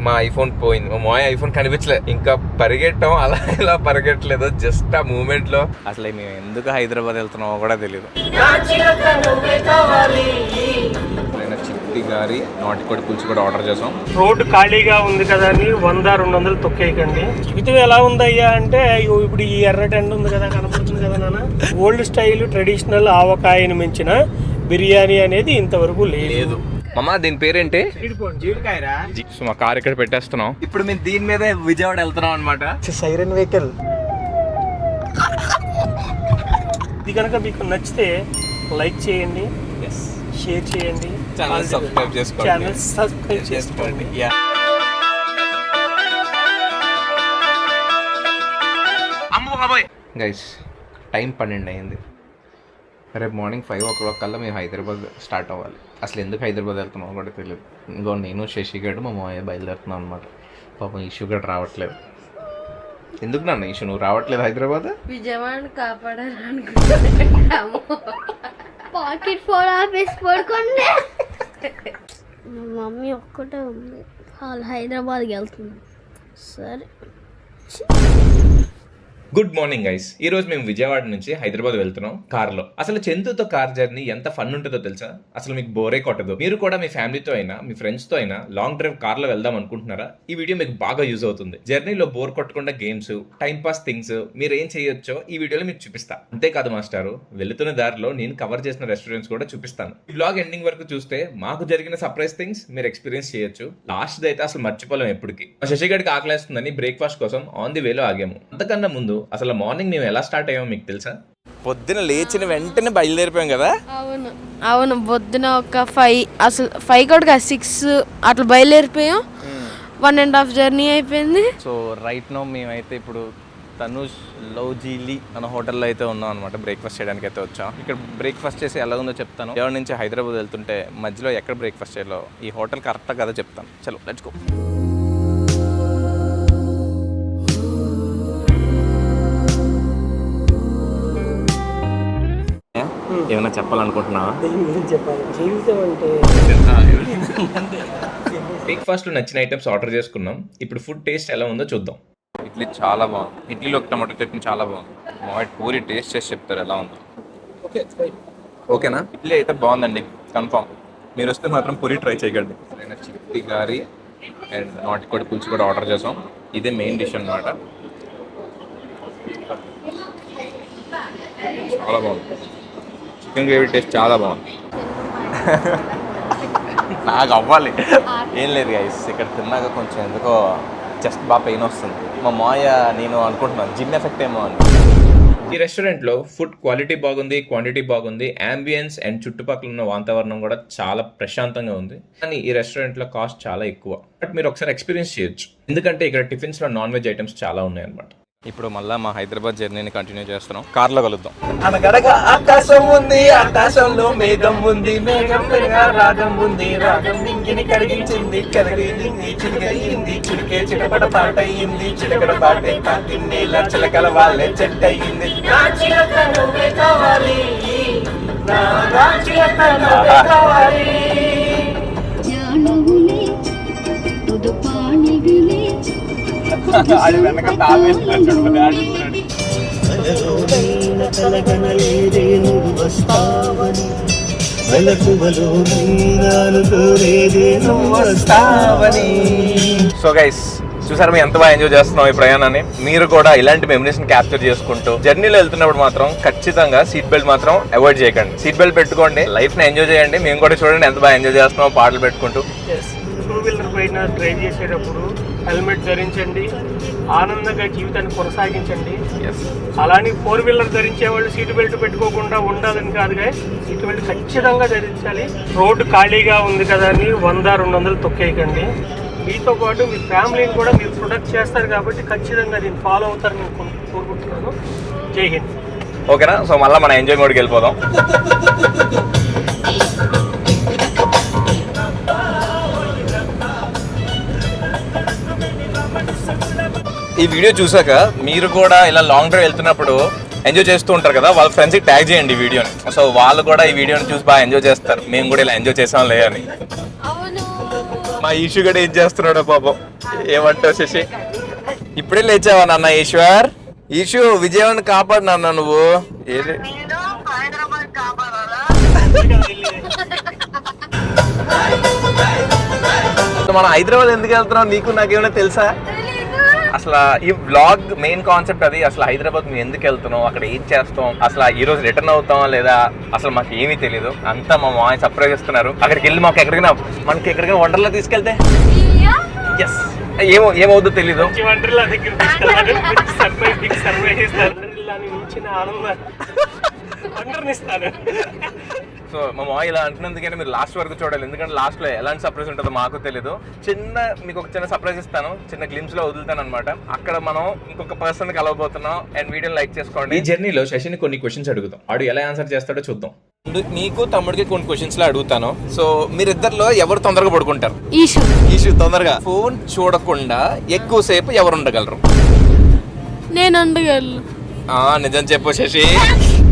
మా ఐఫోన్ పోయింది. మా మాయ ఐఫోన్ కనిపించలేదు. ఇంకా పరిగెట్టం అలా ఇలా పరిగెట్టలేదు, జస్ట్ ఆ మూమెంట్ లో. అసలు మేము ఎందుకు హైదరాబాద్ వెళ్తున్నామో కూడా తెలియదు. చిట్టి గారి నాటుకోడి పులుసు కూడా ఆర్డర్ చేసాం. రోడ్డు ఖాళీగా ఉంది కదా అని 100-200 తొక్కేయకండి. జీవితం ఎలా ఉందయ్యా అంటే ఇప్పుడు ఈ ఎర్రటి ఎండ ఉంది కదా, కనపడుతుంది కదా నాన్న. ఓల్డ్ స్టైల్ ట్రెడిషనల్ ఆవకాయను మించిన బిర్యానీ అనేది ఇంతవరకు లేదు. మామా దీని పేరేంటి? జీడికాయరా. సో మా కార్ ఇక్కడ పెట్టేస్తున్నాం. ఇప్పుడు మేము దీని మీద విజయవాడ వెళ్తున్నాం అనమాట. Siren vehicle. ఇది కనుక మీకు నచ్చితే లైక్ చేయండి, షేర్ చేయండి, ఛానల్ సబ్స్క్రైబ్ చేసుకోండి. గైస్ టైం 12 అయింది. రేపు మార్నింగ్ 5 o'clock కల్లా మేము హైదరాబాద్ స్టార్ట్ అవ్వాలి. అసలు ఎందుకు హైదరాబాద్ వెళ్తున్నాం కూడా తెలియదు. ఇంకో నేను శశిగడ్ మా మాయ బయలుదేరుతున్నాం అనమాట. పాపం ఇష్యూ గడ్ రావట్లేదు. ఎందుకు నాన్న ఇష్యూ నువ్వు రావట్లేదు హైదరాబాద్? విజయవాడ కాపాడాలనుకుంటున్నాము. పాకెట్ ఫోర్ ఆఫీస్ పడుకోండి. మా మమ్మీ ఒక్కటే ఉంది, వాళ్ళు హైదరాబాద్కి వెళ్తుంది. సరే. Good morning guys. ఈ రోజు మేము విజయవాడ నుంచి హైదరాబాద్ వెళ్తున్నాం కార్లో. అసలు చందుతో కార్ జర్నీ ఎంత ఫన్ ఉంటుందో తెలుసా? అసలు మీకు బోరే కొట్టదు. మీరు కూడా మీ ఫ్యామిలీతో అయినా మీ ఫ్రెండ్స్ తో అయినా లాంగ్ డ్రైవ్ కార్ లో వెళ్దాం అనుకుంటున్నారా? ఈ వీడియో మీకు బాగా యూజ్ అవుతుంది. జర్నీలో బోర్ కొట్టకుండా గేమ్స్, టైం పాస్ థింగ్స్ మీరు ఏం చేయొచ్చో ఈ వీడియోలో మీకు చూపిస్తా. అంతేకాదు మాస్టారు, వెళ్తున్న దారిలో నేను కవర్ చేసిన రెస్టారెంట్స్ కూడా చూపిస్తాను. ఈ బ్లాగ్ ఎండింగ్ వరకు చూస్తే మాకు జరిగిన సర్ప్రైజ్ థింగ్స్ మీరు ఎక్స్పీరియన్స్ చేయొచ్చు. లాస్ట్ అయితే అసలు మర్చిపోలేం ఎప్పటికీ. శశిగడికి ఆకలేస్తుందని బ్రేక్ఫాస్ట్ కోసం ఆన్ ది వేలో ఆగాము. అంతకన్నా ముందు అసలు మార్నింగ్ మేము ఎలా స్టార్ట్ అయ్యామో మీకు తెలుసా? పొద్దున లేచిన వెంటనే బయలుదేరిపోయాం కదా. అవును పొద్దున ఒక 5, అసలు 5 కూడా 6 అట్లా బయలుదేరిపోయాం. 1.5 జర్నీ అయిపోయింది. సో రైట్ నో మేమైతే ఇప్పుడు తనుష్ లౌజీలి అన్న హోటల్లో అయితే ఉన్నాం అనమాట. బ్రేక్ఫాస్ట్ చేయడానికి అయితే వచ్చాం. ఇక్కడ బ్రేక్ఫాస్ట్ చేసి ఎలా ఉందో చెప్తాను. ఎవరి నుంచి హైదరాబాద్ వెళ్తుంటే మధ్యలో ఎక్కడ బ్రేక్ఫాస్ట్ చేయాలో ఈ హోటల్ కరెక్టా కదా చెప్తాను. చలో లెట్స్ గో. ఏమైనా చెప్పాలనుకుంటున్నావా? జీవితం అంటే బ్రేక్ఫాస్ట్ లో నచ్చిన ఐటమ్స్ ఆర్డర్ చేసుకున్నాం. ఇప్పుడు ఫుడ్ టేస్ట్ ఎలా ఉందో చూద్దాం. ఇడ్లీ చాలా బాగుంది. ఇడ్లీలో టమాటో చట్నీ చాలా బాగుంది. మామిడి పూరి టేస్ట్ చేసి చెప్తారు ఎలా ఉందో. ఓకేనా? ఇడ్లీ అయితే బాగుందండి కన్ఫామ్. మీరు వస్తే మాత్రం పూరి ట్రై చేయగలండి. చిట్టి గారి అండ్ నాటుకోడి పులుసు కూడా ఆర్డర్ చేసాం. ఇదే మెయిన్ డిష్ అన్నమాట. చాలా బాగుంది. చికెన్ గ్రేవీ టేస్ట్ చాలా బాగుంది. నాకు అవ్వాలి ఏం లేదు గైస్. ఇక్కడ తిన్నాక కొంచెం ఎందుకో చెస్ట్ బాగా పెయిన్ వస్తుంది. మా మాయ నేను అనుకుంటున్నాను జిమ్ ఎఫెక్ట్ ఏమో అని. ఈ రెస్టారెంట్లో ఫుడ్ క్వాలిటీ బాగుంది, క్వాంటిటీ బాగుంది, అంబియన్స్ అండ్ చుట్టుపక్కల ఉన్న వాతావరణం కూడా చాలా ప్రశాంతంగా ఉంది. కానీ ఈ రెస్టారెంట్లో కాస్ట్ చాలా ఎక్కువ. బట్ మీరు ఒకసారి ఎక్స్పీరియన్స్ చేయొచ్చు, ఎందుకంటే ఇక్కడ టిఫిన్స్లో నాన్ వెజ్ ఐటమ్స్ చాలా ఉన్నాయి అన్నమాట. ఇప్పుడు మళ్ళీ మా హైదరాబాద్ జర్నీని కంటిన్యూ చేస్తున్నాం. కార్లో కలుద్దాం. అనగడగా ఆకాశం ఉంది, ఆకాశంలో మేఘం ఉంది, మేఘం పెరిగా రాగం ఉంది, రాగం నింగిని కరిగించింది, కరిగింది చిలికయింది, చిలికే చిటపట పాటయింది, చిలకడ పాటే కాకిన్నీల చిలకల వాళ్ళే చెట్టయింది. అది వెనక సో గైస్ చూసారు మేము ఎంత బాగా ఎంజాయ్ చేస్తున్నాం ఈ ప్రయాణాన్ని. మీరు కూడా ఇలాంటి మెమరీస్ ని క్యాప్చర్ చేసుకుంటూ జర్నీలో వెళ్తున్నప్పుడు మాత్రం ఖచ్చితంగా సీట్ బెల్ట్ మాత్రం అవాయిడ్ చేయకండి. సీట్ బెల్ట్ పెట్టుకోండి, లైఫ్ ని ఎంజాయ్ చేయండి. మేము కూడా చూడండి ఎంత బాగా ఎంజాయ్ చేస్తున్నాం పాటలు పెట్టుకుంటూ. 2-వీలర్ పైన డ్రైవ్ చేసేటప్పుడు హెల్మెట్ ధరించండి, ఆనందంగా జీవితాన్ని కొనసాగించండి. అలానే 4-వీలర్ ధరించే వాళ్ళు సీటు బెల్ట్ పెట్టుకోకుండా ఉండాలని కాదుగా, సీటు బెల్ట్ ఖచ్చితంగా ధరించాలి. రోడ్డు ఖాళీగా ఉంది కదా అని 100-200 తొక్కేయకండి. మీతో పాటు మీ ఫ్యామిలీని కూడా మీరు ప్రొటెక్ట్ చేస్తారు కాబట్టి ఖచ్చితంగా దీన్ని ఫాలో అవుతారని నేను కోరుకుంటున్నాను. జై హింద్. ఓకేనా? సో మళ్ళీ మన ఎంజాయ్ మోడ్కి వెళ్ళిపోదాం. ఈ వీడియో చూసాక మీరు కూడా ఇలా లాంగ్ డ్రైవ్ వెళ్తున్నప్పుడు ఎంజాయ్ చేస్తూ ఉంటారు కదా, వాళ్ళ ఫ్రెండ్స్కి ట్యాగ్ చేయండి ఈ వీడియోని. సో వాళ్ళు కూడా ఈ వీడియోని చూసి బాగా ఎంజాయ్ చేస్తారు. మేము కూడా ఇలా ఎంజాయ్ చేసాం లే అని. మా ఈషు కూడా ఏం చేస్తున్నాడో పాపం. ఏమంటావు శశి? ఇప్పుడే లేచావా నాన్న ఈశ్వర్? ఈషు విజయవాడని కాపాడు నాన్న నువ్వు. ఏది మనం హైదరాబాద్ ఎందుకు వెళ్తున్నాం నీకు నాకేమైనా తెలుసా? అసలు ఈ వ్లాగ్ మెయిన్ కాన్సెప్ట్ అది. అసలు హైదరాబాద్ మేము ఎందుకు వెళ్తున్నాం, అక్కడ ఏం చేస్తాం, అసలు ఈ రోజు రిటర్న్ అవుతాం లేదా అసలు మాకు ఏమీ తెలియదు. అంతా మా మామయ్య సర్ప్రైజ్ ఇస్తున్నారు. అక్కడికి వెళ్ళి మనకి ఎక్కడికైనా వండర్లా తీసుకెళ్తే ఎస్ ఏమవుతుందో తెలీదు. వండర్లా దగ్గర సర్ప్రైజ్ మించిన ఆనందం వండర్నిస్తాను. సో మా మామయ్య ఇలా అంటున్నందుకైనా మీరు లాస్ట్ వరకు చూడాలి, ఎందుకంటే లాస్ట్ లో ఎలాంటి సర్ప్రైజ్ ఉంటుందో మాకు తెలీదు. మీకు ఒక చిన్న సర్ప్రైజ్ ఇస్తాను, చిన్న గ్లిమ్స్ లో వదులుతాను అనమాట. అక్కడ మనం ఇంకొక పర్సన్ కలవబోతున్నాం. అండ్ వీడియోని లైక్ చేసుకోండి. ఈ జర్నీలో శశిని కొన్ని క్వశ్చన్స్ అడుగుతాం, వాడు ఎలా ఆన్సర్ చేస్తాడో చూద్దాం. నీకు తమ్ముడికి కొన్ని క్వశ్చన్స్ లో అడుగుతాను. సో మీరిద్దరిలో ఎవరు తొందరగా పడుకుంటారు? ఈషు తొందరగా ఫోన్ చూడకుండా ఎక్కువసేపు ఎవరు ఉండగలరు? నేను ఉండగలను. నిజం చెప్పు శశి.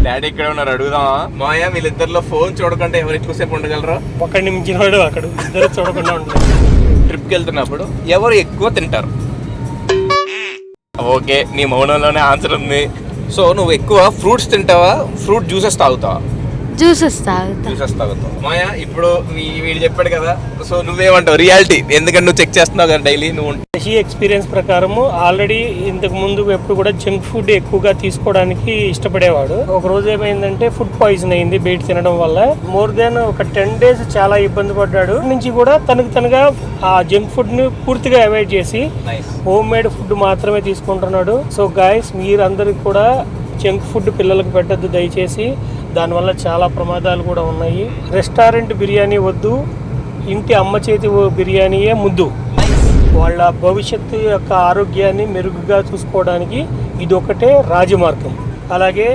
డాడీ ఇక్కడ ఉన్నారు, అడుగుదామా? మాయా వీళ్ళిద్దరిలో ఫోన్ చూడకుండా ఎవరు ఎక్కువసేపు ఉండగలరు? ఒకడిని మించిన వాడు అక్కడ ఇద్దరు చూడకుండా ఉంటారు. ట్రిప్కి వెళ్తున్నప్పుడు ఎవరు ఎక్కువ తింటారు? ఓకే, నీ మౌనంలోనే ఆన్సర్ ఉంది. సో నువ్వు ఎక్కువ ఫ్రూట్స్ తింటావా, ఫ్రూట్ జ్యూసెస్ తాగుతావా? జ్యూసెస్ తాగుతావు. మాయా ఇప్పుడు వీడు చెప్పాడు కదా, సో నువ్వేమంటావు? రియాలిటీ, ఎందుకంటే నువ్వు చెక్ చేస్తున్నావు కదా డైలీ. నువ్వు శశి ఎక్స్పీరియన్స్ ప్రకారము ఆల్రెడీ ఇంతకు ముందు ఎప్పుడు కూడా జంక్ ఫుడ్ ఎక్కువగా తీసుకోవడానికి ఇష్టపడేవాడు. ఒక రోజు ఏమైందంటే ఫుడ్ పాయిజన్ అయింది బయట తినడం వల్ల. మోర్ దెన్ ఒక 10 days చాలా ఇబ్బంది పడ్డాడు. నుంచి కూడా తనగా ఆ జంక్ ఫుడ్ ని పూర్తిగా అవాయిడ్ చేసి హోమ్ మేడ్ ఫుడ్ మాత్రమే తీసుకుంటున్నాడు. సో గాయస్, మీరందరికి కూడా జంక్ ఫుడ్ పిల్లలకు పెట్టద్దు దయచేసి, దానివల్ల చాలా ప్రమాదాలు కూడా ఉన్నాయి. రెస్టారెంట్ బిర్యానీ వద్దు, ఇంటి అమ్మ చేతి బిర్యానీయే ముద్దు. వాళ్ళ భవిష్యత్తు యొక్క ఆరోగ్యాన్ని మెరుగుగా చూసుకోవడానికి ఇది ఒకటే రాజమార్గం. అలాగే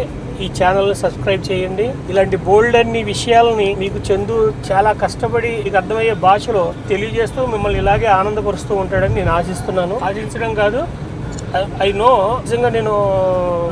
ఈ ఛానల్ని సబ్స్క్రైబ్ చేయండి. ఇలాంటి బోల్డ్ అన్ని విషయాలని మీకు చందు చాలా కష్టపడి మీకు అర్థమయ్యే భాషలో తెలియజేస్తూ మిమ్మల్ని ఇలాగే ఆనందపరుస్తూ ఉంటాడని నేను ఆశిస్తున్నాను. ఆశించడం కాదు, ఐ నో, నిజంగా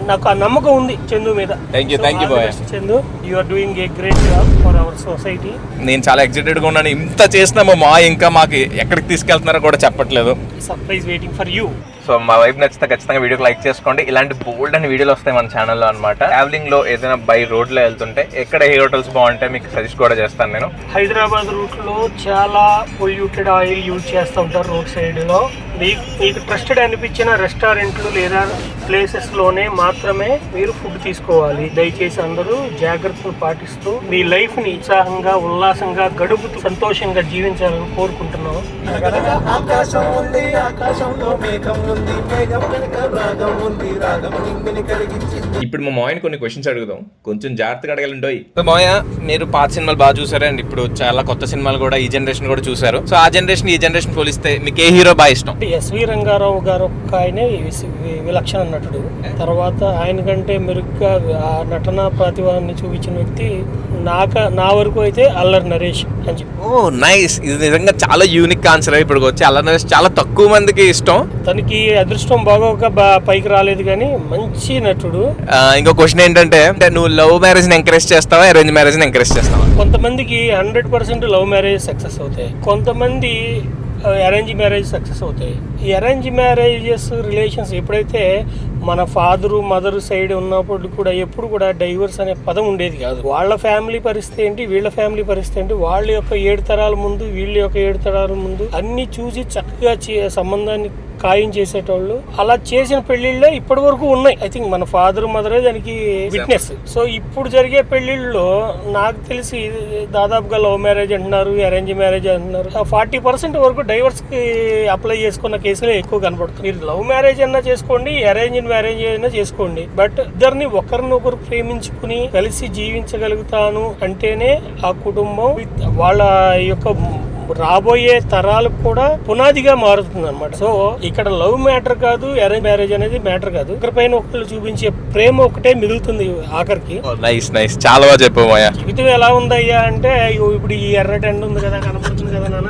నాకు ఆ నమ్మకం ఉంది చందు మీద. Thank you boy. Chandu, you are doing a great job for our society. నేను చాలా ఎక్సైటెడ్ గా ఉన్నాను. ఇంత చేసిన మా ఇంకా మాకు ఎక్కడికి తీసుకెళ్తున్నారో కూడా చెప్పట్లేదు. Surprise waiting for you. So మా వైపు నచ్చితే ఖచ్చితంగా వీడియోకి లైక్ చేసుకోండి. ఇలాంటి బోల్డ్ అని వీడియోలు వస్తాయి మన ఛానల్లో అనమాట. ట్రావెలింగ్ లో ఏదైనా బై రోడ్ లో వెళ్తుంటే ఎక్కడ ఏ హోటల్స్ బాగుంటాయి మీకు సజెస్ట్ కూడా చేస్తాను నేను. హైదరాబాద్ రూట్ లో చాలా పొల్యూటెడ్ ఆయిల్ యూజ్ చేస్తూ ఉంటారు రోడ్ సైడ్ లో. మీకు ట్రస్టెడ్ అనిపించిన రెస్టారెంట్లు లేదా ప్లేసెస్ లోనే మాత్రమే మీరు ఫుడ్ తీసుకోవాలి. దయచేసి అందరూ జాగ్రత్తలు పాటిస్తూ మీ లైఫ్ ని ఉత్సాహంగా ఉల్లాసంగా గడుపుతూ సంతోషంగా జీవించాలని కోరుకుంటున్నాం. ఆకాశం ఉంది, ఆకాశంలో మేఘం ఉంది, మేఘం వెనుక రాగం ఉంది, రాగం నింగిని కలిగించింది. ఇప్పుడు మా మాయని కొన్ని క్వశ్చన్స్ అడుగుదాం, కొంచెం జాగ్రత్తగా అడగాలండోయ్. సో మాయ, మీరు పాత సినిమాలు బాగా చూసారు అండ్ ఇప్పుడు చాలా కొత్త సినిమాలు కూడా ఈ జనరేషన్ కూడా చూసారు. సో ఆ జనరేషన్ ఈ జనరేషన్ పోలిస్తే మీకు ఏ హీరో బాగా ఇష్టం? ఎస్వి రంగారావు గారు ఒక ఆయనే విలక్షణ నటుడు. తర్వాత ఆయన కంటే మెరుగ్గా ఆ నటనా ప్రతిభాన్ని చూపించిన వ్యక్తి నా వరకు అయితే అల్లరి నరేష్ అని చెప్పి. ఓ నైస్, ఇది నిజంగా చాలా యూనిక్ ఆన్సర్. ఇప్పుడు వచ్చి అల్లరి నరేష్ చాలా తక్కువ మందికి ఇష్టం. తనకి అదృష్టం బాగోక పైకి రాలేదు కానీ మంచి నటుడు. ఇంకో క్వశ్చన్ ఏంటంటే, నువ్వు లవ్ మ్యారేజ్ ని ఎంకరేజ్ చేస్తావా, అరేంజ్ మ్యారేజ్ ని ఎంకరేజ్ చేస్తావా? కొంతమందికి 100% లవ్ మ్యారేజ్ సక్సెస్ అవుతాయి, కొంతమంది అరేంజ్ మ్యారేజ్ సక్సెస్ అవుతాయి. ఈ అరేంజ్ మ్యారేజెస్ రిలేషన్స్ ఎప్పుడైతే మన ఫాదరు మదర్ సైడ్ ఉన్నప్పుడు కూడా ఎప్పుడు కూడా డైవర్స్ అనే పదం ఉండేది కాదు. వాళ్ళ ఫ్యామిలీ పరిస్థితి ఏంటి, వీళ్ళ ఫ్యామిలీ పరిస్థితి ఏంటి, వాళ్ళ యొక్క 7 తరాల ముందు వీళ్ళ యొక్క 7 తరాల ముందు అన్ని చూసి చక్కగా సంబంధాన్ని ఖాయం చేసేటోళ్ళు. అలా చేసిన పెళ్లిళ్ళే ఇప్పటి వరకు ఉన్నాయి. ఐ థింక్ మన ఫాదర్ మదరే దానికి విట్నెస్. సో ఇప్పుడు జరిగే పెళ్లిళ్ళలో నాకు తెలిసి దాదాపుగా లవ్ మ్యారేజ్ అంటున్నారు, అరేంజ్ మ్యారేజ్ అంటున్నారు. 40% వరకు డైవర్స్ కి అప్లై చేసుకున్న కేసులే ఎక్కువ కనపడుతుంది. మీరు లవ్ మ్యారేజ్ అన్నా చేసుకోండి, అరేంజ్ మ్యారేజ్ అయినా చేసుకోండి, బట్ ఇద్దరిని ఒకరినొకరు ప్రేమించుకుని కలిసి జీవించగలుగుతాను అంటేనే ఆ కుటుంబం వాళ్ళ యొక్క రాబోయే తరాలకు కూడా పునాదిగా మారుతుంది అనమాట. సో ఇక్కడ లవ్ మ్యాటర్ కాదు, అరేంజ్ మ్యారేజ్ అనేది మ్యాటర్ కాదు. ఒకరిపైన ఒకళ్ళు చూపించే ప్రేమ ఒకటే మిగులుతుంది ఆఖరికి. నైస్ నైస్, చాలా బాగా చెప్పావు మాయా. జీవితం ఎలా ఉందయ్యా అంటే, ఇప్పుడు ఈ ఎర్రటి ఎండ ఉంది కదా, కనపడుతుంది కదా నాన్న,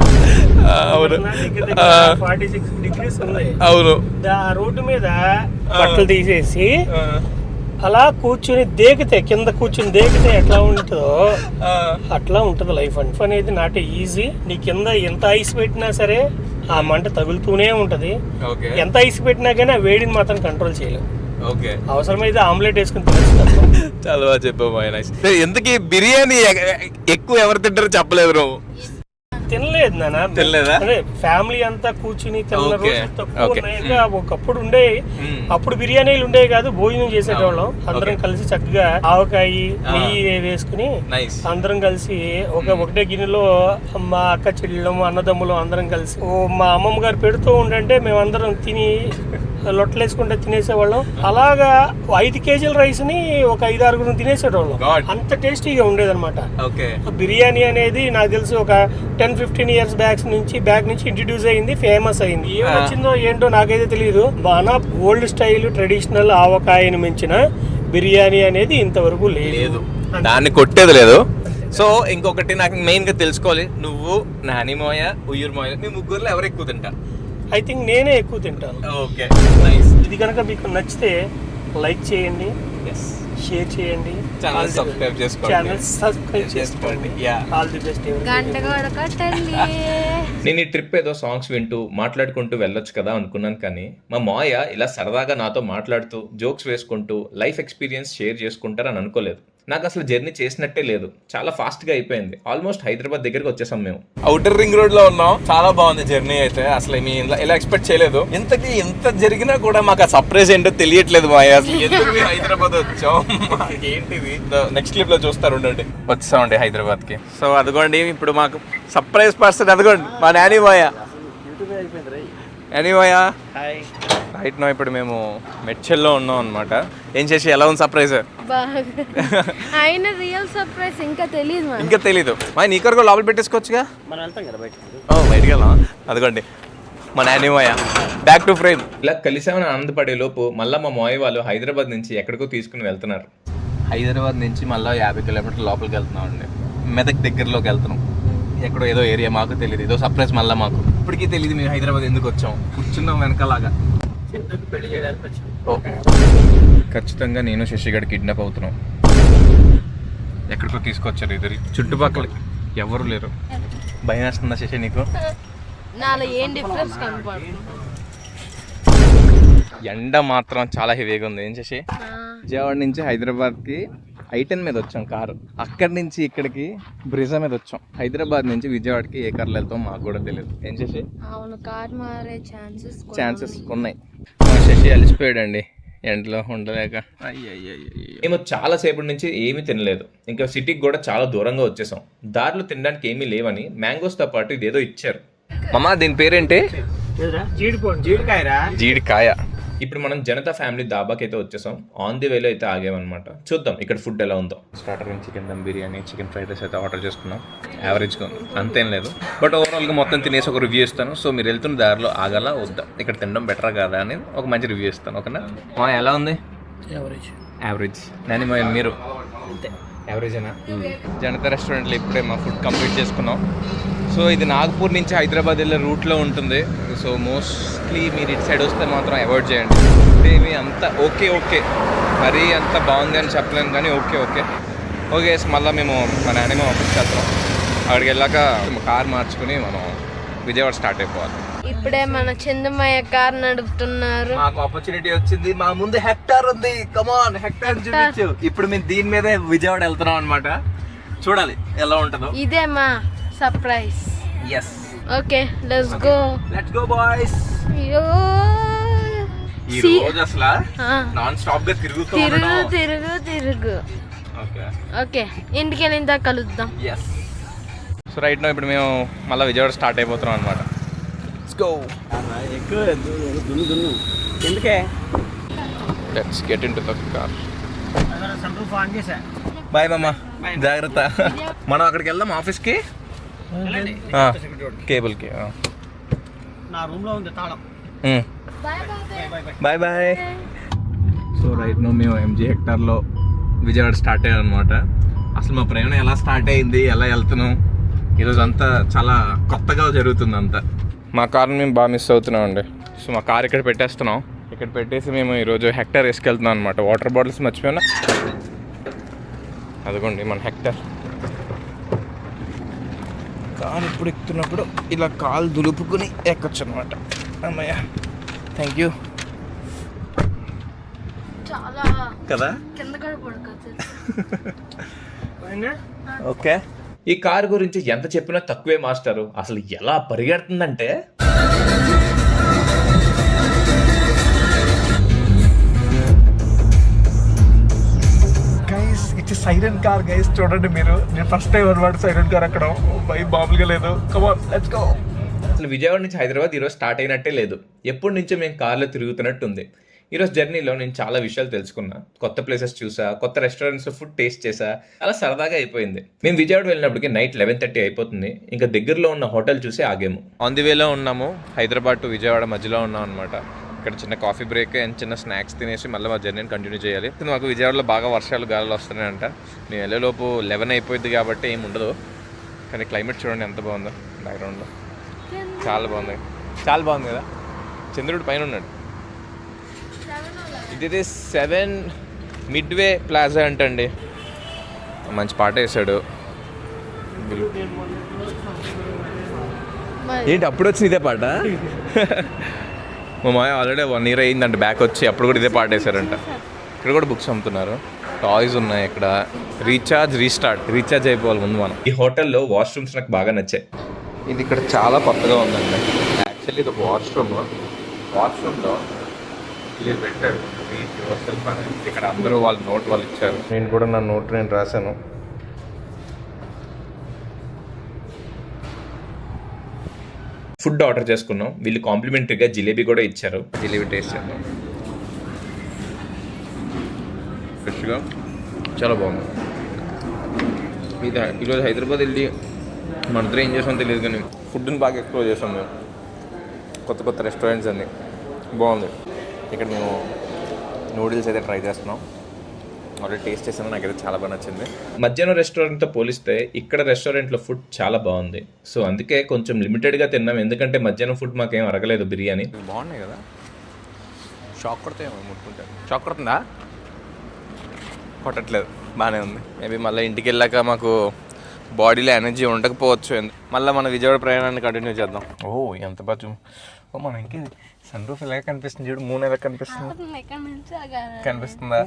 46 degrees ఉంది. అవును. ఆ రోడ్డు మీద బట్టలు తీసేసి అలా కూర్చుని దేకితే కింద కూర్చుని దేకితే ఎట్లా ఉంటుందో అట్లా ఉంటుంది లైఫ్ అనేది నాట్ ఈజీ. నీ కింద ఎంత ఐస్ పెట్టినా సరే ఆ మంట తగులుతూనే ఉంటది. ఎంత ఐస్ పెట్టినా కానీ ఆ వేడిని మాత్రం కంట్రోల్ చేయలేవు. అవసరమైతే ఆమ్లెట్ వేసుకుని తినచ్చు. చాలా బాగా చెప్పావు. ఎందుకు బిర్యానీ ఎక్కువ ఎవరు తింటారో చెప్పలేదు నువ్వు. తినలేదు నాన్న, తినలేదా? అంటే ఫ్యామిలీ అంతా కూర్చుని తిన్న రోజులు తక్కువ ఉన్నాయి. ఇంకా ఒకప్పుడు ఉండేవి, అప్పుడు బిర్యానీలు ఉండేవి కాదు, భోజనం చేసేటోళ్ళం అందరం కలిసి చక్కగా ఆవకాయ నెయ్యి వేసుకుని అందరం కలిసి ఒకటే గిన్నెలో మా అక్క చెల్లెళ్ళం అన్నదమ్ములు అందరం కలిసి మా అమ్మమ్మ గారు పెడుతూ ఉండంటే మేమందరం తిని లొట్టలేసుకుంటే తినేసేవాళ్ళం. అలాగా 5 కేజీల రైస్ ని ఒక 5-6 తినేసేటోళ్ళం. అంత టేస్టీగా ఉండేది అనమాట. బిర్యానీ అనేది నాకు తెలిసి ఒక 10-15 ఇయర్స్ బ్యాక్ నుంచి ఇంట్రడ్యూస్ అయింది, ఫేమస్ అయింది. ఏం వచ్చిందో ఏంటో నాకైతే తెలియదు. మన ఓల్డ్ స్టైల్ ట్రెడిషనల్ ఆవకాయని మించిన బిర్యానీ అనేది ఇంతవరకు లేదు, దాన్ని కొట్టేది లేదు. సో ఇంకొకటి నాకు మెయిన్ గా తెలుసుకోవాలి, నువ్వు నానిమోయ ఉయ్యూరుమోయ మీ ముగ్గురులో ఎవరు ఎక్కువ తింటారు? ఐ థింక్ నేనే ఎక్కువ తింటాను. ఇది కనుక మీకు నచ్చితే లైక్ చేయండి, షేర్ చేయండి, ఛానల్ సబ్స్క్రైబ్ చేసుకోండి. All the best. నేను ఈ ట్రిప్ ఏదో సాంగ్స్ వింటూ మాట్లాడుకుంటూ వెళ్ళొచ్చు కదా అనుకున్నాను, కానీ మా మాయ ఇలా సరదాగా నాతో మాట్లాడుతూ జోక్స్ వేసుకుంటూ లైఫ్ ఎక్స్పీరియన్స్ షేర్ చేసుకుంటారని అనుకోలేదు. నాకు అసలు జర్నీ చేసినట్టే లేదు, చాలా ఫాస్ట్ గా అయిపోయింది. ఆల్మోస్ట్ హైదరాబాద్ దగ్గరికి వచ్చేసాం మేము. ఔటర్ రింగ్ రోడ్ లో ఉన్నాం. చాలా బాగుంది జర్నీ అయితే, అసలు ఇలా ఎక్స్పెక్ట్ చేయలేదు. ఇంతకీ ఎంత జరిగినా కూడా మాకు ఆ సర్ప్రైజ్ ఏంటో తెలియట్లేదు మాయ. అసలు ఎందుకు హైదరాబాద్ వచ్చాం, ఏంటిది నెక్స్ట్ క్లిప్ లో చూస్తారు ఉండండి. వచ్చామండి హైదరాబాద్ కి. సో అదిగోండి ఇప్పుడు మాకు సర్ప్రైజ్ పర్సన్, అదిగోండి మా నానిమోయ. నానిమోయ రైట్ నో ఇప్పుడు మేము మెడ్చల్లో ఉన్నాం అనమాట. ఏం చేసి ఎలా ఉంది సర్ప్రైజ్? ఆయన రియల్ సర్ప్రైజ్ ఇంకా తెలీదు. మా నీకర్ లోపల పెట్టేసుకోవచ్చుగా, మనం వెళ్తాం కదా బయటికి వెళ్దాం. అదిగోండి మా నానిమోయ బ్యాక్ టు ఫ్రేమ్. ఇలా కలిసామని ఆనందపడే లోపు మళ్ళీ మా మోయ వాళ్ళు హైదరాబాద్ నుంచి ఎక్కడికో తీసుకుని వెళ్తున్నారు. హైదరాబాద్ నుంచి మళ్ళీ 50 కిలోమీటర్ల లోపలికి వెళ్తున్నాం అండి. మెదక్ దగ్గరలోకి వెళ్తున్నాం. ఎక్కడో ఏదో ఏరియా, మాకు తెలియదు. ఏదో సర్ప్రైజ్ మళ్ళీ మాకు ఇప్పటికీ తెలియదు మేము హైదరాబాద్ ఎందుకు వచ్చాం. కూర్చున్నాం వెనకలాగా. ఖచ్చితంగా నేను శశిగడ్ కిడ్నాప్ అవుతున్నాం. ఎక్కడికో తీసుకొచ్చారు. ఇద్దరు చుట్టుపక్కల ఎవరు లేరు. భయం వేస్తుందా శశి నీకు? ఎండ మాత్రం చాలా హెవీగా ఉంది. ఏం శశి? విజయవాడ నుంచి హైదరాబాద్కి I-10 మీద వచ్చాం కారు. అక్కడి నుంచి ఇక్కడికి బ్రిజా మీద వచ్చాం. హైదరాబాద్ నుంచి విజయవాడకి ఏ కార్లో వెళ్తాం మాకు కూడా తెలియదు. ఏం చేసి ఛాన్సెస్ ఉన్నాయి. మా శశి అలిసిపోయాడండి ఎండలో ఉండలేక. మేము చాలా సేపటి నుంచి ఏమీ తినలేదు. ఇంకా సిటీకి కూడా చాలా దూరంగా వచ్చేసాం. దారిలో తినడానికి ఏమీ లేవని మ్యాంగోస్తో పాటు ఇదేదో ఇచ్చారు. మామ దీని పేరేంటి? జీడికాయ. ఇప్పుడు మనం జనతా ఫ్యామిలీ దాబాకి అయితే వచ్చేసాం. ఆన్ ది వేలో అయితే ఆగామన్నమాట. చూద్దాం ఇక్కడ ఫుడ్ ఎలా ఉందో. Starter chicken dum biryani, chicken fried rice అయితే ఆర్డర్ చేసుకున్నాం. యావరేజ్గా ఉంది, అంతేం లేదు. బట్ ఓవరాల్గా మొత్తం తినేసి ఒక రివ్యూ ఇస్తాను. సో మీరు వెళ్తున్న దారిలో ఆగాల వద్దాం, ఇక్కడ తినడం బెటరా కాదా అని ఒక మంచి రివ్యూ ఇస్తాను. ఓకేనా? ఎలా ఉంది? యావరేజ్. నేను మీరు యావరేజేనా? జనతా రెస్టారెంట్లో ఇప్పుడే మా ఫుడ్ కంప్లీట్ చేసుకున్నాం. సో ఇది నాగపూర్ నుంచి హైదరాబాద్ వెళ్ళే రూట్లో ఉంటుంది. సో మోస్ట్లీ మీరు ఇటు సైడ్ వస్తే మాత్రం అవాయిడ్ చేయండి. ఏమి అంత ఓకే మరీ అంత బాగుంది అని చెప్పలేను, కానీ ఓకే. మళ్ళీ మేము మా నాన్నమ్మ ఆఫీస్కి వెళ్తాం. అక్కడికి వెళ్ళాక కార్ మార్చుకుని మనం విజయవాడ స్టార్ట్ అయిపోవాలి. ఇప్పుడే మన చందమయ్య కార్ నడుపుతున్నారు. మాకు ఆపర్చునిటీ వచ్చింది. మా ముందు హెక్టార్ ఉంది. కమాన్ హెక్టార్ చూపించు. ఇప్పుడు మేము దీని మీదే విజయవాడ వెళ్తున్నాం అనమాట. చూడాలి ఎలా ఉంటుందో. ఇదే మా surprise. yes okay let's go boys. ఈ రోజు అసలు నాన్ స్టాప్ గా తిరుగు. ఓకే ఇంటికి వెళ్ళిన కలుద్దాం. yes సో రైట్ నో ఇప్పుడు మేము మళ్ళీ విజయవాడ స్టార్ట్ అయిపోతున్నాం అనమాట. Let's go. ఎందుకే let's get into the car. Bye మామ, జాగ్రత్త. మనం అక్కడికి వెళ్దాం ఆఫీస్కి. కేబుల్కి నా రూమ్ లో ఉంది తాళం. బాయ్. సో రైట్ నో మేము ఎంజీ హెక్టార్లో విజయవాడ స్టార్ట్ అయ్యాం అనమాట. అసలు మా ప్రయాణం ఎలా స్టార్ట్ అయింది, ఎలా వెళ్తున్నాం, ఈరోజు అంతా చాలా కొత్తగా జరుగుతుంది అంతా. మా కార్ని మేము బాగా మిస్ అవుతున్నాం అండి. సో మా కార్ ఇక్కడ పెట్టేస్తున్నాం. ఇక్కడ పెట్టేసి మేము ఈరోజు హెక్టర్ వేసుకెళ్తున్నాం అనమాట. వాటర్ బాటిల్స్ మర్చిపోయినా, అదిగోండి మన హెక్టర్. కాలు ఇప్పుడు ఎక్కుతున్నప్పుడు ఇలా కాలు దులుపుకుని ఎక్కొచ్చు అనమాట. అమ్మయ్య, థ్యాంక్ యూ. చాలా కదా కింద కూడా పడుకోవచ్చు. ఓకే. ఈ కారు గురించి ఎంత చెప్పినా తక్కువే మాస్టరు. అసలు ఎలా పరిగెడుతుందంటే guys it's siren car guys, చూడండి మీరు. నేను ఫస్ట్ టైం అనమాట సైరన్ కార్ అక్కడ. బై మామూలుగా లేదు. Come on let's go. అసలు విజయవాడ నుంచి హైదరాబాద్ ఈరోజు స్టార్ట్ అయినట్టే లేదు. ఎప్పటి నుంచో మేము కార్లో తిరుగుతున్నట్టు ఉంది. ఈరోజు జర్నీలో నేను చాలా విషయాలు తెలుసుకున్నా, కొత్త ప్లేసెస్ చూసా, కొత్త రెస్టారెంట్స్లో ఫుడ్ టేస్ట్ చేసా. అలా సరదాగా అయిపోయింది. మేము విజయవాడ వెళ్ళినప్పటికీ నైట్ 11:30 అయిపోతుంది. ఇంకా దగ్గరలో ఉన్న హోటల్ చూసి ఆగాము. ఆన్ ది వేలో ఉన్నాము. హైదరాబాద్ టు విజయవాడ మధ్యలో ఉన్నాం అనమాట. ఇక్కడ చిన్న కాఫీ బ్రేక్ అండ్ చిన్న స్నాక్స్ తినేసి మళ్ళీ మా జర్నీని కంటిన్యూ చేయాలి. మాకు విజయవాడలో బాగా వర్షాలు గాలులు వస్తున్నాయంట. మేము వెళ్ళేలోపు 11 అయిపోయింది కాబట్టి ఏమి ఉండదు. కానీ క్లైమేట్ చూడండి ఎంత బాగుందో బ్యాక్గ్రౌండ్లో. చాలా బాగుంది, చాలా బాగుంది కదా. చంద్రుడు పైన ఉన్నాడు. ఇది 7 మిడ్వే ప్లాజా అంటండి. మంచి పాట వేసాడు. ఏంటి అప్పుడు వచ్చింది ఇదే పాట? మా మాయ ఆల్రెడీ 1 year అయిందంట బ్యాక్ వచ్చి, అప్పుడు కూడా ఇదే పాట వేసారంట. ఇక్కడ కూడా బుక్స్ అమ్ముతున్నారు, టాయ్స్ ఉన్నాయి ఇక్కడ. రీఛార్జ్ అయిపోవాలి ముందు మనం. ఈ హోటల్లో వాష్రూమ్స్ నాకు బాగా నచ్చాయి. ఇది ఇక్కడ చాలా కొత్తగా ఉందండి. యాక్చువల్లీ ఇది ఒక వాష్రూమ్లో ఇది పెట్టారు. ఇక్కడ అందరూ వాళ్ళ నోట్ వాళ్ళు ఇచ్చారు. నేను కూడా నా నోట్ నేను రాశాను. ఫుడ్ ఆర్డర్ చేసుకున్నాం. వీళ్ళు కాంప్లిమెంటరీగా జిలేబీ కూడా ఇచ్చారు. జిలేబీ టేస్ట్ చేద్దాం. ఫ్రెష్గా చాలా బాగుంది. ఇది ఈరోజు హైదరాబాద్ వెళ్ళి మనతో ఏం చేసామో తెలియదు కానీ ఫుడ్ని బాగా ఎక్స్ప్లోర్ చేసాం మేము. కొత్త రెస్టారెంట్స్ అన్నీ బాగుంది. ఇక్కడ మేము నూడిల్స్ అయితే ట్రై చేస్తున్నాం. ఆల్రెడీ టేస్ట్ చేసాము, నాకైతే చాలా బాగా నచ్చింది. మధ్యాహ్నం రెస్టారెంట్తో పోలిస్తే ఇక్కడ రెస్టారెంట్లో ఫుడ్ చాలా బాగుంది. సో అందుకే కొంచెం లిమిటెడ్గా తిన్నాం, ఎందుకంటే మధ్యాహ్నం ఫుడ్ మాకేం అరగలేదు. బిర్యానీ బాగున్నాయి కదా. షాక్ కొడితే ముట్టుకుంటాను. షాక్ కొడుతుందా? కొట్టట్లేదు, బాగానే ఉంది. మేబీ మళ్ళీ ఇంటికి వెళ్ళాక మాకు బాడీలో ఎనర్జీ ఉండకపోవచ్చు. మళ్ళీ మన విజయవాడ ప్రయాణాన్ని కంటిన్యూ చేద్దాం. ఎంత బాగా మన ఇంకే సన్ రూఫ్ ఎలాగ కనిపిస్తుంది చూడు. మూన్ ఎలా కనిపిస్తుంది? కనిపిస్తుందా?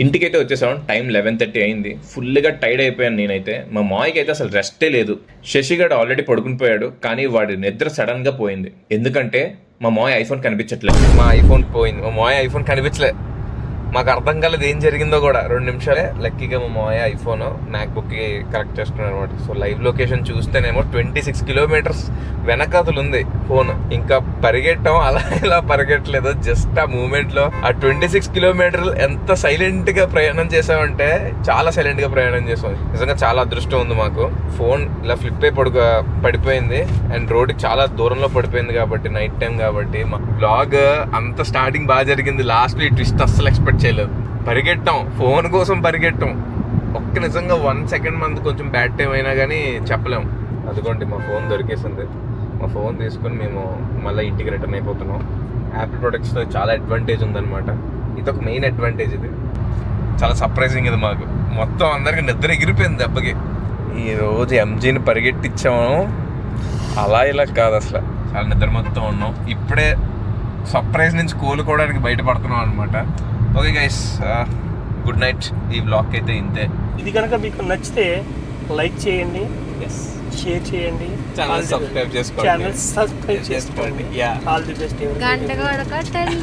ఇంటికైతే వచ్చేసాం. టైం 11:30 అయింది. ఫుల్గా టైర్డ్ అయిపోయాను నేనైతే. మా మాయకి అయితే అసలు రెస్టే లేదు. శశిగాడు ఆల్రెడీ పడుకుని పోయాడు, కానీ వాడి నిద్ర సడన్ గా పోయింది. ఎందుకంటే మా మాయ ఐఫోన్ కనిపించట్లేదు. మా ఐఫోన్ పోయింది, మా మాయ ఐఫోన్ కనిపించలే. మాకు అర్థం కాలేదు ఏం జరిగిందో కూడా. 2 నిమిషాలే లక్కీగా మా మాయ ఐఫోన్ మ్యాక్బుక్కి కరెక్ట్ చేసుకున్నాడు అనమాట. సో లైవ్ లొకేషన్ చూస్తేనేమో 26 kilometers వెనకాతలు ఉంది ఫోన్. ఇంకా పరిగెట్టడం అలా ఇలా పరిగెట్టలేదు, జస్ట్ ఆ మూమెంట్లో ఆ 26 kilometers ఎంత సైలెంట్ గా ప్రయాణం చేసామంటే చాలా సైలెంట్ గా ప్రయాణం చేసాం. నిజంగా చాలా అదృష్టం ఉంది మాకు. ఫోన్ ఇలా ఫ్లిప్ అయి పడిపోయింది అండ్ రోడ్డుకి చాలా దూరంలో పడిపోయింది కాబట్టి, నైట్ టైం కాబట్టి. మా బ్లాగ్ అంత స్టార్టింగ్ బాగా జరిగింది, లాస్ట్ ఈ ట్విస్ట్ అస్సలు ఎక్స్పెక్ట్ చేయలేదు. పరిగెట్టాం, ఫోన్ కోసం పరిగెట్టాం. నిజంగా 1 second మంది కొంచెం బ్యాడ్ టైం అయినా కానీ చెప్పలేం. అదిగోండి మా ఫోన్ దొరికేసింది. మా ఫోన్ తీసుకుని మేము మళ్ళీ ఇంటికి రిటర్న్ అయిపోతున్నాం. యాపిల్ ప్రొడక్ట్స్తో చాలా అడ్వాంటేజ్ ఉందన్నమాట. ఇది ఒక మెయిన్ అడ్వాంటేజ్. ఇది చాలా సర్ప్రైజింగ్. ఇది మాకు మొత్తం అందరికి నిద్ర ఎగిరిపోయింది దెబ్బకి. ఈరోజు ఎంజీని పరిగెట్టించాము, అలా ఇలా కాదు అసలు. చాలా నిద్ర మొత్తం ఉన్నాం. ఇప్పుడే సర్ప్రైజ్ నుంచి కోలుకోవడానికి బయటపడుతున్నాం అనమాట. Okay guys, good night. ఈ బ్లాగ్ అయితే ఇంతే. ఇది కనుక మీకు నచ్చితే లైక్ చేయండి, షేర్ చేయండి, ఛానల్ సబ్స్క్రైబ్ చేసుకోండి. All the best. గంట కూడా కొట్టండి.